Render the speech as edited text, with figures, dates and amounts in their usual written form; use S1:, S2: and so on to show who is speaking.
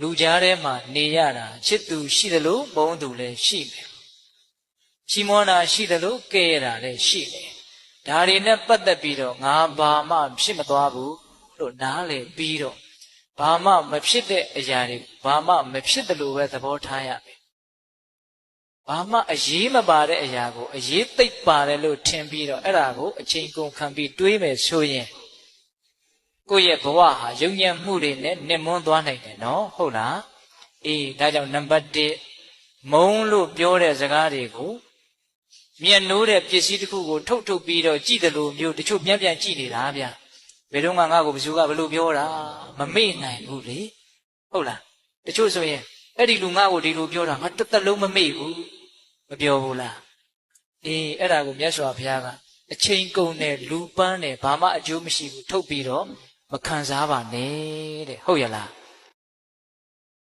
S1: လူကြားထဲမှာနေရတာချစ်သူရှိတယ်လို့မုန်းသူလည်းရှိမယ်ချီးမွမ်းတာရှိတယ်လို့ကဲရတာလည်းရှိတယ်ဒါတွေနဲ့ပတ်သက်ပြီးတော့ငါဘာမှဖြစ်မသွားဘူးလို့နားလည်ပြီးတော့ဘာမှမဖြစ်တဲ့အရာတွေဘာမှမဖြစ်တယ်လို့ပဲသဘောထားရမယ်ဘာမှအရေးမပါတဲ့အရာကိုအရေးသိပ်ပါတယ်လို့ထင်ပြီးတော့အဲ့ဒါကိုအချိန်ကုန်ခံပြီးတွေးမယ်ဆိုရင်ကိုယ့်ရဲ့ဘဝဟာယုံညံ့မှုတွေနဲ့နှစ်မွန်းသွားနိုင်တယ်နော်ဟုတ်လားအေးဒါကြောင့်နံပါတ်1မုန်းလို့ပြောတဲ့စကားတွေကိုမျက်နှိုးတဲ့ပစ္စည်းတစ်ခုကိုထုတ်ပြီးတော့ကြည့်တယ်လို့မျိုးတချို့ပြန်ကြည့်နေတာဗျာဘယ်တော့မှငါ့ကိုဘယ်သူကဘယ်လိုပြောတာမမေ့နိုင်ဘူးလေဟုတ်လားတချို့ဆိုရင်အဲ့ဒီလူငါ့ကိုဒီလိုပြောတာငါတစ်သက်လုံးမမေ့ဘူးမပြောဘူးလားအေးအဲ့ဒါကိုမြတ်စွာဘုရားကအချိန်ကုန်တဲ့လူပန်းနဲ့ဘာမှအကျိုးမရှိဘူးထုတ်ပြီးတော့မခံစားပါနဲ့တဲ့ဟုတ်ရလား